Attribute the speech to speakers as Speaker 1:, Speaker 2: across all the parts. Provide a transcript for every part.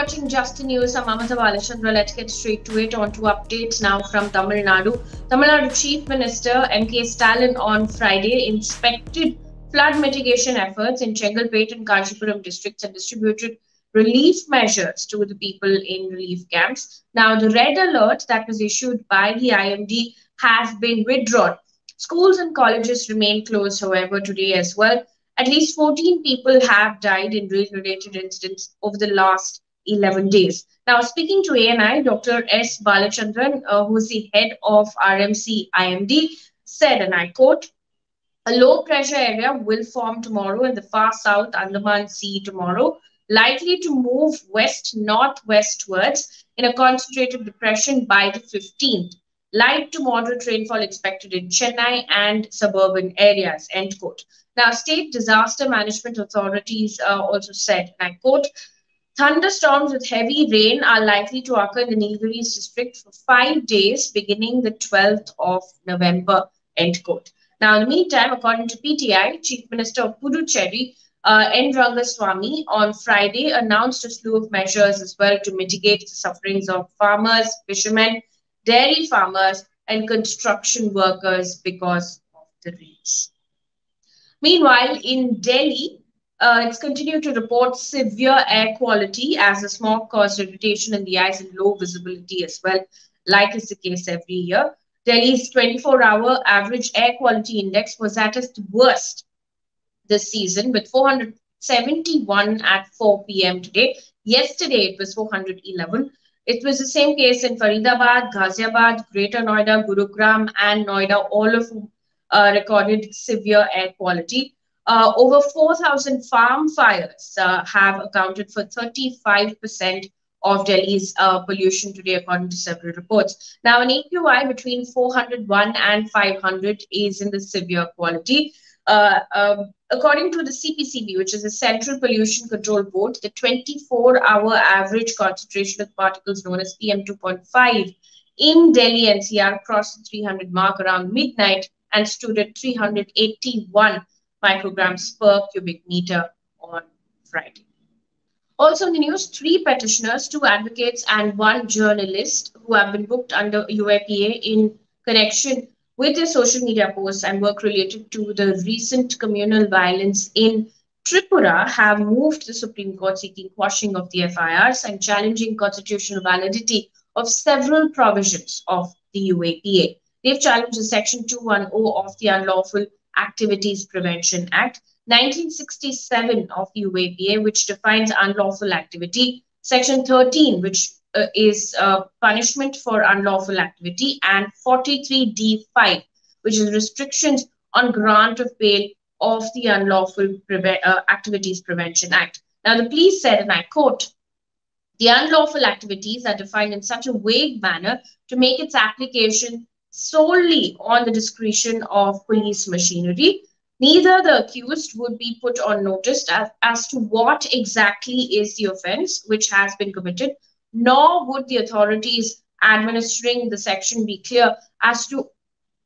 Speaker 1: watching Just the News. I'm Mamata Balachandra. Let's get straight to it. On to updates now from Tamil Nadu. Tamil Nadu Chief Minister M.K. Stalin on Friday inspected flood mitigation efforts in Chengalpet and Kanchipuram districts and distributed relief measures to the people in relief camps. Now, the red alert that was issued by the IMD has been withdrawn. Schools and colleges remain closed, however, today as well. At least 14 people have died in rain-related incidents over the last 11 days. Now, speaking to ANI, Dr. S. Balachandran, who is the head of RMC IMD, said, and I quote, "A low-pressure area will form tomorrow in the far south Andaman Sea tomorrow, likely to move west-northwestwards in a concentrated depression by the 15th. Light to moderate rainfall expected in Chennai and suburban areas," end quote. Now, state disaster management authorities also said, and I quote, "Thunderstorms with heavy rain are likely to occur in the Nilgiris district for 5 days beginning the 12th of November," end quote. Now, in the meantime, according to PTI, Chief Minister of Puducherry, N. Rangaswamy, on Friday announced a slew of measures as well to mitigate the sufferings of farmers, fishermen, dairy farmers, and construction workers because of the rains. Meanwhile, in Delhi, it's continued to report severe air quality as the smog caused irritation in the eyes and low visibility as well, like is the case every year. Delhi's 24-hour average air quality index was at its worst this season, with 471 at 4 p.m. today. Yesterday, it was 411. It was the same case in Faridabad, Ghaziabad, Greater Noida, Gurugram, and Noida, all of whom recorded severe air quality. Over 4,000 farm fires have accounted for 35% of Delhi's pollution today, according to several reports. Now, an AQI between 401 and 500 is in the severe quality. According to the CPCB, which is the Central Pollution Control Board, the 24-hour average concentration of particles known as PM2.5 in Delhi-NCR crossed the 300 mark around midnight and stood at 381 micrograms per cubic meter on Friday. Also in the news, 3 petitioners, 2 advocates, and 1 journalist who have been booked under UAPA in connection with their social media posts and work related to the recent communal violence in Tripura have moved to the Supreme Court seeking quashing of the FIRs and challenging constitutional validity of several provisions of the UAPA. They've challenged the Section 210 of the Unlawful Activities Prevention Act, 1967 of the UAPA, which defines unlawful activity, Section 13, which is punishment for unlawful activity, and 43D5, which is restrictions on grant of bail of the Unlawful Activities Prevention Act. Now, the Plea said, and I quote, "The unlawful activities are defined in such a vague manner to make its application solely on the discretion of police machinery. Neither the accused would be put on notice as to what exactly is the offense which has been committed, nor would the authorities administering the section be clear as to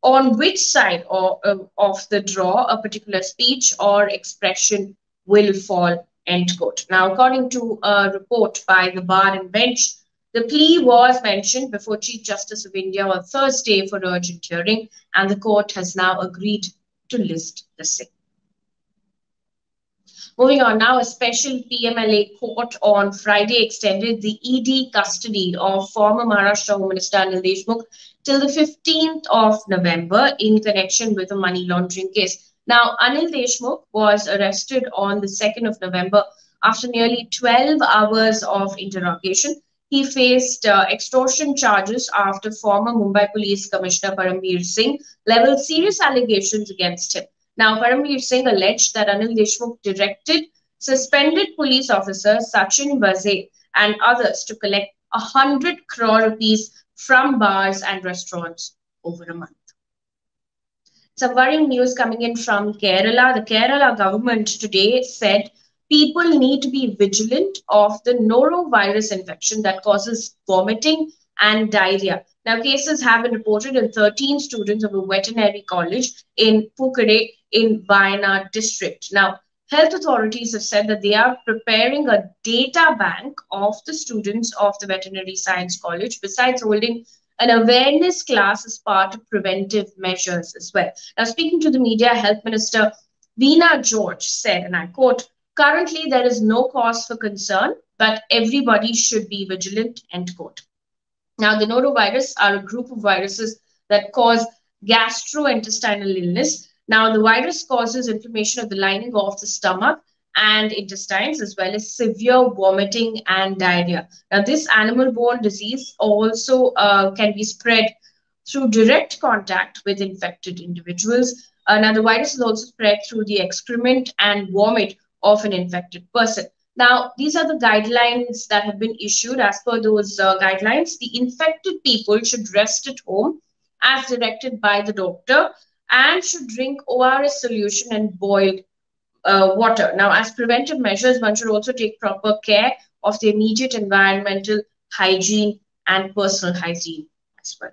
Speaker 1: on which side of the draw a particular speech or expression will fall," end quote. Now, according to a report by the Bar and Bench, the plea was mentioned before Chief Justice of India on Thursday for urgent hearing, and the court has now agreed to list the same. Moving on now, a special PMLA court on Friday extended the ED custody of former Maharashtra Home Minister Anil Deshmukh till the 15th of November in connection with a money laundering case. Now, Anil Deshmukh was arrested on the 2nd of November after nearly 12 hours of interrogation. He faced extortion charges after former Mumbai Police Commissioner Paramveer Singh leveled serious allegations against him. Now, Paramveer Singh alleged that Anil Deshmukh directed suspended police officer Sachin Vaze and others to collect 100 crore rupees from bars and restaurants over a month. Some worrying news coming in from Kerala. The Kerala government today said people need to be vigilant of the Norovirus infection that causes vomiting and diarrhea. Now, cases have been reported in 13 students of a veterinary college in Pukade in Wayanad district. Now, health authorities have said that they are preparing a data bank of the students of the Veterinary Science College, besides holding an awareness class as part of preventive measures as well. Now, speaking to the media, Health Minister Veena George said, and I quote, "Currently, there is no cause for concern, but everybody should be vigilant," end quote. Now, the norovirus are a group of viruses that cause gastrointestinal illness. Now, the virus causes inflammation of the lining of the stomach and intestines, as well as severe vomiting and diarrhea. Now, this animal-borne disease also can be spread through direct contact with infected individuals. Now, the virus is also spread through the excrement and vomit of an infected person. Now, these are the guidelines that have been issued. As per those guidelines, the infected people should rest at home as directed by the doctor and should drink ORS solution and boiled water. Now, as preventive measures, one should also take proper care of the immediate environmental hygiene and personal hygiene as well.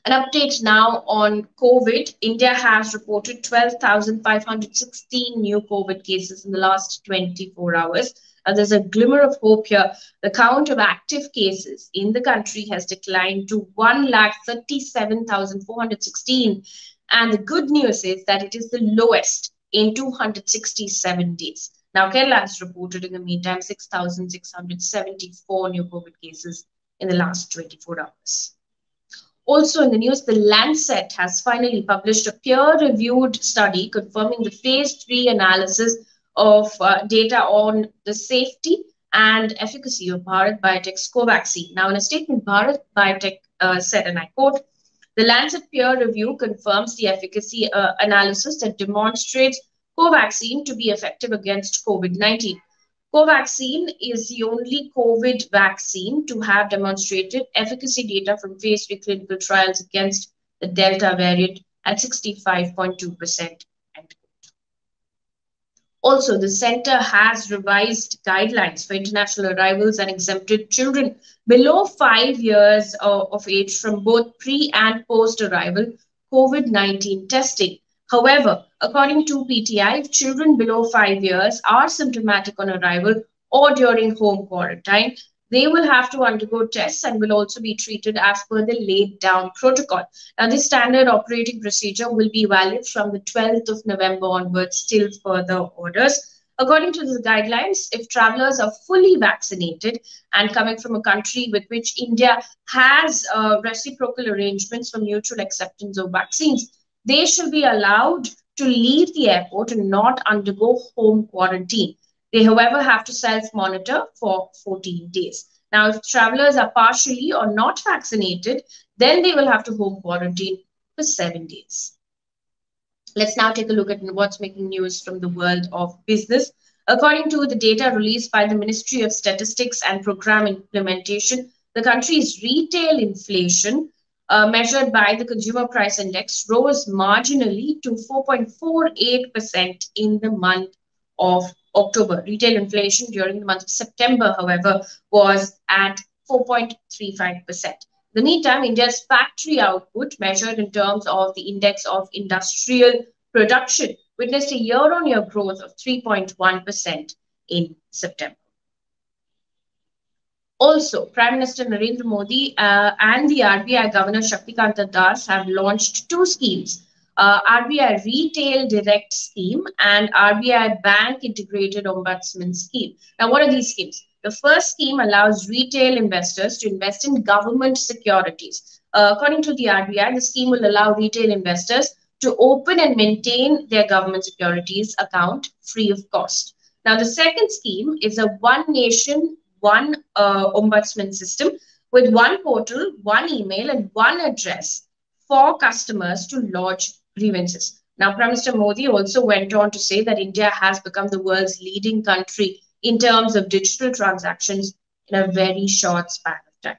Speaker 1: An update now on COVID. India has reported 12,516 new COVID cases in the last 24 hours. There's a glimmer of hope here. The count of active cases in the country has declined to 1,37,416. And the good news is that it is the lowest in 267 days. Now, Kerala has reported in the meantime 6,674 new COVID cases in the last 24 hours. Also in the news, the Lancet has finally published a peer-reviewed study confirming the phase 3 analysis of data on the safety and efficacy of Bharat Biotech's Covaxin. Now, in a statement, Bharat Biotech said, and I quote, "The Lancet peer review confirms the efficacy analysis that demonstrates Covaxin to be effective against COVID-19. Covaxin is the only COVID vaccine to have demonstrated efficacy data from phase 3 clinical trials against the Delta variant at 65.2%. Also, the center has revised guidelines for international arrivals and exempted children below 5 years of age from both pre and post-arrival COVID-19 testing. However, according to PTI, if children below 5 years are symptomatic on arrival or during home quarantine, they will have to undergo tests and will also be treated as per the laid down protocol. Now, this standard operating procedure will be valid from the 12th of November onwards till further orders. According to the guidelines, if travelers are fully vaccinated and coming from a country with which India has reciprocal arrangements for mutual acceptance of vaccines, they shall be allowed to leave the airport and not undergo home quarantine. They, however, have to self-monitor for 14 days. Now, if travelers are partially or not vaccinated, then they will have to home quarantine for 7 days. Let's now take a look at what's making news from the world of business. According to the data released by the Ministry of Statistics and Program Implementation, the country's retail inflation measured by the Consumer Price Index rose marginally to 4.48% in the month of October. Retail inflation during the month of September, however, was at 4.35%. In the meantime, India's factory output, measured in terms of the index of industrial production, witnessed a year-on-year growth of 3.1% in September. Also, Prime Minister Narendra Modi and the RBI Governor Shaktikanta Das have launched two schemes, RBI Retail Direct Scheme and RBI Bank Integrated Ombudsman Scheme. Now, what are these schemes? The first scheme allows retail investors to invest in government securities. According to the RBI, the scheme will allow retail investors to open and maintain their government securities account free of cost. Now, the second scheme is a One Nation, One Ombudsman system with one portal, one email, and one address for customers to lodge grievances. Now, Prime Minister Modi also went on to say that India has become the world's leading country in terms of digital transactions in a very short span of time.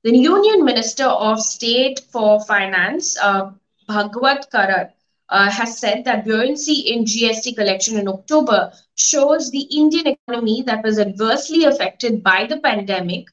Speaker 1: The Union Minister of State for Finance, Bhagwat Karar, has said that buoyancy in GST collection in October shows the Indian economy that was adversely affected by the pandemic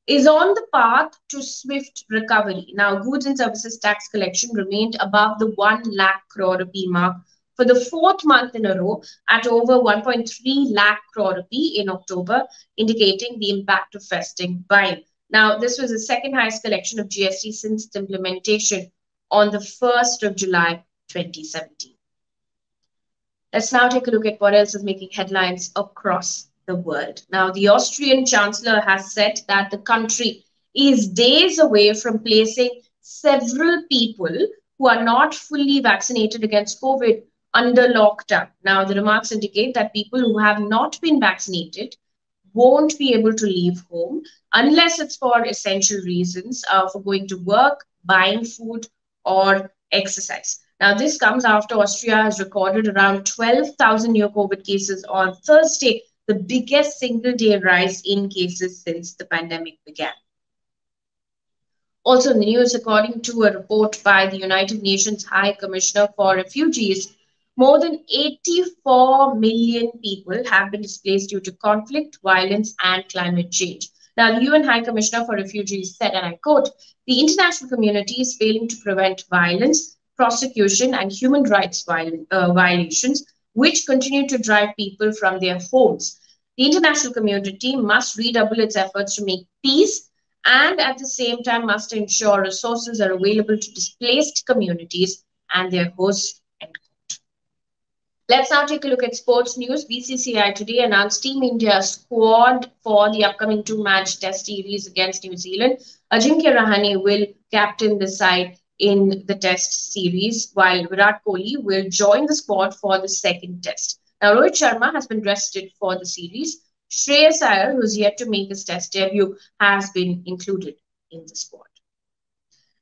Speaker 1: is on the path to swift recovery. Now, goods and services tax collection remained above the 1 lakh crore rupee mark for the fourth month in a row at over 1.3 lakh crore rupee in October, indicating the impact of festive buying. Now, this was the second highest collection of GST since its implementation on the 1st of July 2017. Let's now take a look at what else is making headlines across the world. Now, the Austrian Chancellor has said that the country is days away from placing several people who are not fully vaccinated against COVID under lockdown. Now, the remarks indicate that people who have not been vaccinated won't be able to leave home unless it's for essential reasons, for going to work, buying food, or exercise. Now, this comes after Austria has recorded around 12,000 new COVID cases on Thursday, the biggest single-day rise in cases since the pandemic began. Also in the news, according to a report by the United Nations High Commissioner for Refugees, more than 84 million people have been displaced due to conflict, violence, and climate change. Now, the UN High Commissioner for Refugees said, and I quote, "The international community is failing to prevent violence, prosecution, and human rights violations, which continue to drive people from their homes. The international community must redouble its efforts to make peace and at the same time must ensure resources are available to displaced communities and their hosts." Let's now take a look at sports news. BCCI today announced Team India's squad for the upcoming two-match test series against New Zealand. Ajinkya Rahane will captain the side in the test series, while Virat Kohli will join the squad for the second test. Now, Rohit Sharma has been rested for the series. Shreyas Iyer, who is yet to make his test debut, has been included in the squad.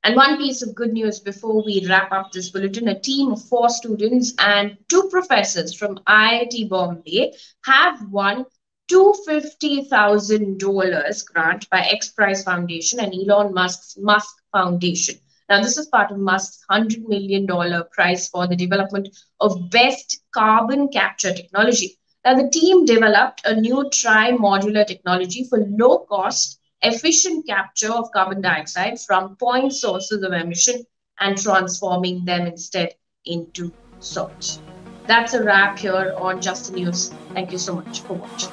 Speaker 1: And one piece of good news before we wrap up this bulletin, a team of 4 students and 2 professors from IIT-Bombay have won $250,000 grant by XPRIZE Foundation and Elon Musk's Musk Foundation. Now, this is part of Musk's $100 million prize for the development of best carbon capture technology. Now, the team developed a new tri-modular technology for low-cost, efficient capture of carbon dioxide from point sources of emission and transforming them instead into salts. That's a wrap here on Just the News. Thank you so much for watching.